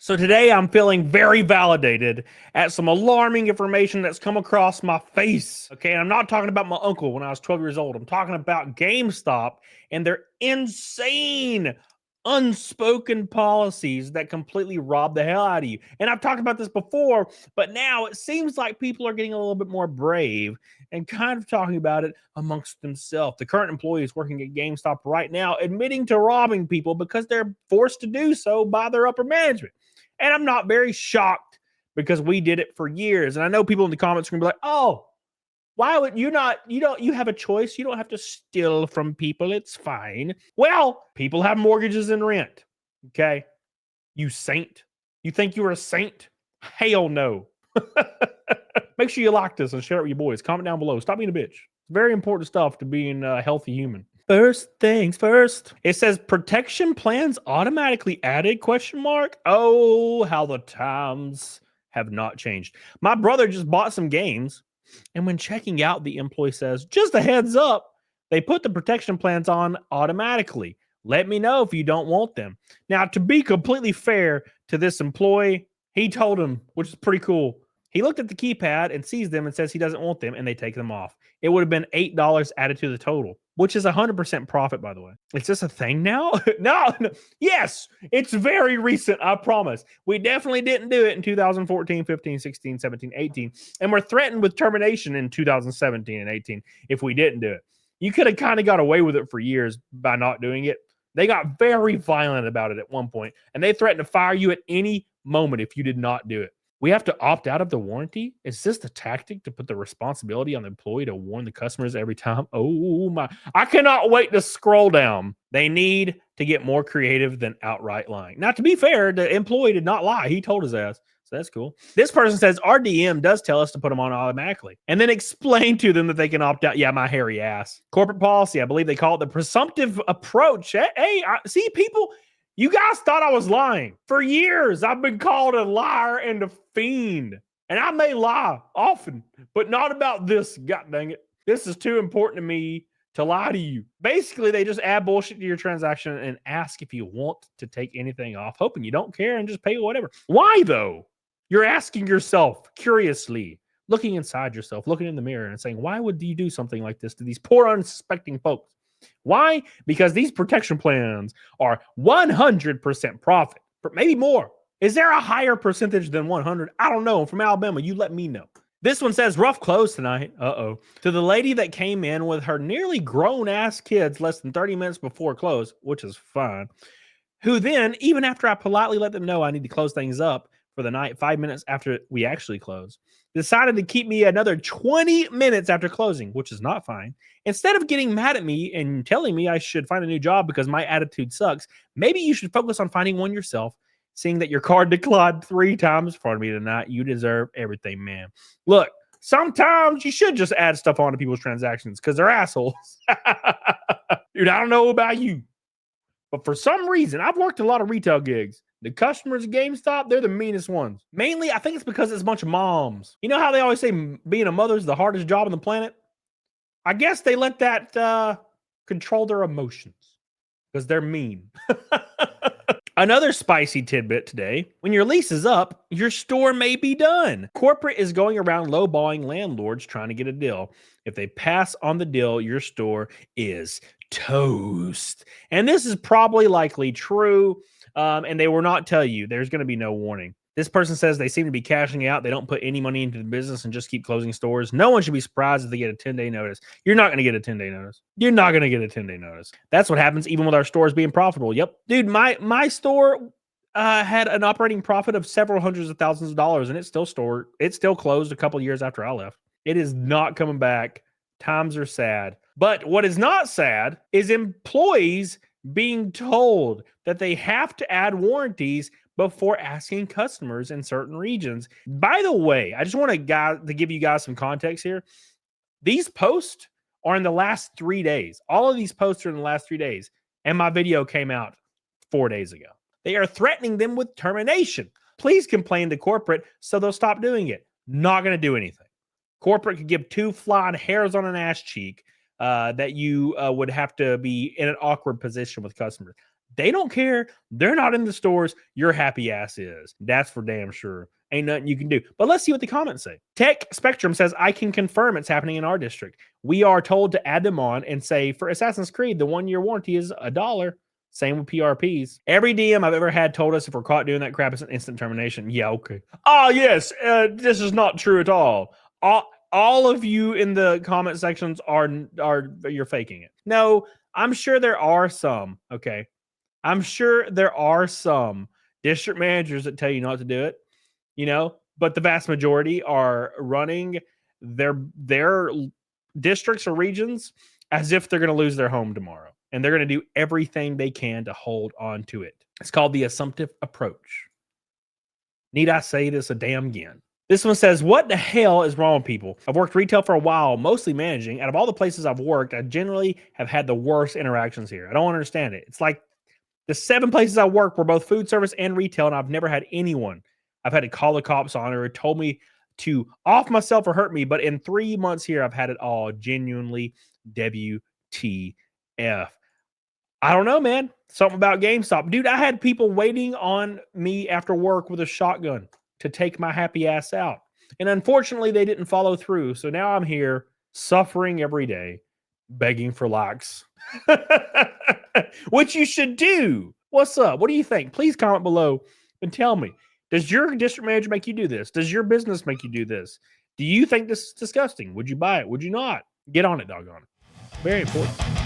So today I'm feeling very validated at some alarming information that's come across my face. Okay, and I'm not talking about my uncle when I was 12 years old. I'm talking about GameStop and their insane unspoken policies that completely rob the hell out of you. And I've talked about this before, but now it seems like people are getting a little bit more brave and kind of talking about it amongst themselves. The current employees working at GameStop right now admitting to robbing people because they're forced to do so by their upper management. And I'm not very shocked because we did it for years. And I know people in the comments are gonna be like, oh, why would you not? You have a choice. You don't have to steal from people. It's fine. Well, people have mortgages and rent. Okay. You saint. You think you're a saint? Hell no. Make sure you like this and share it with your boys. Comment down below. Stop being a bitch. It's very important stuff to being a healthy human. First things first. It says protection plans automatically added ? Oh, how the times have not changed. My brother just bought some games, and when checking out, the employee says, just a heads up, they put the protection plans on automatically. Let me know if you don't want them. Now, to be completely fair to this employee, he told him, which is pretty cool. He looked at the keypad and sees them and says he doesn't want them, and they take them off. It would have been $8 added to the total, which is 100% profit, by the way. Is this a thing now? No. Yes, it's very recent, I promise. We definitely didn't do it in 2014, 15, 16, 17, 18, and we're threatened with termination in 2017 and 18 if we didn't do it. You could have kind of got away with it for years by not doing it. They got very violent about it at one point, and they threatened to fire you at any moment if you did not do it. We have to opt out of the warranty? Is this the tactic to put the responsibility on the employee to warn the customers every time? Oh my. I cannot wait to scroll down. They need to get more creative than outright lying. Now, to be fair, the employee did not lie. He told his ass. So that's cool. This person says our DM does tell us to put them on automatically and then explain to them that they can opt out. Yeah, my hairy ass. Corporate policy, I believe they call it the presumptive approach. Hey, see, people, you guys thought I was lying. For years, I've been called a liar and a fiend. And I may lie often, but not about this. God dang it. This is too important to me to lie to you. Basically, they just add bullshit to your transaction and ask if you want to take anything off, hoping you don't care and just pay whatever. Why, though? You're asking yourself curiously, looking inside yourself, looking in the mirror and saying, why would you do something like this to these poor, unsuspecting folks? Why? Because these protection plans are 100% profit, maybe more. Is there a higher percentage than 100? I don't know. I'm from Alabama. You let me know. This one says rough close tonight. Uh-oh. To the lady that came in with her nearly grown-ass kids less than 30 minutes before close, which is fine, who then, even after I politely let them know I need to close things up for the night 5 minutes after we actually close, decided to keep me another 20 minutes after closing, which is not fine. Instead of getting mad at me and telling me I should find a new job because my attitude sucks, maybe you should focus on finding one yourself. Seeing that your card declined 3 times for me tonight, you deserve everything, man. Look, sometimes you should just add stuff onto people's transactions because they're assholes. Dude, I don't know about you, but for some reason, I've worked a lot of retail gigs. The customers at GameStop, they're the meanest ones. Mainly, I think it's because it's a bunch of moms. You know how they always say being a mother is the hardest job on the planet? I guess they let that control their emotions because they're mean. Another spicy tidbit today. When your lease is up, your store may be done. Corporate is going around lowballing landlords trying to get a deal. If they pass on the deal, your store is toast. And this is probably likely true. And they will not tell you. There's going to be no warning. This person says they seem to be cashing out. They don't put any money into the business and just keep closing stores. No one should be surprised if they get a 10-day notice. You're not going to get a 10-day notice. You're not going to get a 10-day notice. That's what happens even with our stores being profitable. Yep. Dude, my store had an operating profit of several hundreds of thousands of dollars, and it's still closed a couple years after I left. It is not coming back. Times are sad. But what is not sad is employees being told that they have to add warranties before asking customers in certain regions. By the way, I just want to give you guys some context here. These posts are in the last 3 days. All of these posts are in the last 3 days. And my video came out 4 days ago. They are threatening them with termination. Please complain to corporate so they'll stop doing it. Not going to do anything. Corporate could give 2 flying hairs on an ass cheek that you would have to be in an awkward position with customers. They don't care. They're not in the stores. Your happy ass is. That's for damn sure. Ain't nothing you can do. But let's see what the comments say. Tech Spectrum says, I can confirm it's happening in our district. We are told to add them on and say, for Assassin's Creed, the 1 year warranty is $1. Same with PRPs. Every DM I've ever had told us if we're caught doing that crap, it's an instant termination. Yeah, okay. Oh, yes. This is not true at all. All of you in the comment sections are you're faking it. No, I'm sure there are some. Okay. I'm sure there are some district managers that tell you not to do it, but the vast majority are running their districts or regions as if they're going to lose their home tomorrow. And they're going to do everything they can to hold on to it. It's called the assumptive approach. Need I say this a damn again? This one says, what the hell is wrong with people? I've worked retail for a while, mostly managing. Out of all the places I've worked, I generally have had the worst interactions here. I don't understand it. It's like the 7 places I work were both food service and retail, and I've never had anyone I've had to call the cops on or told me to off myself or hurt me. But in 3 months here, I've had it all. Genuinely, WTF. I don't know, man. Something about GameStop. Dude, I had people waiting on me after work with a shotgun to take my happy ass out. And unfortunately, they didn't follow through. So now I'm here suffering every day, begging for likes. Which you should do. What's up? What do you think? Please comment below and tell me. Does your district manager make you do this? Does your business make you do this? Do you think this is disgusting? Would you buy it? Would you not? Get on it, doggone it. Very important.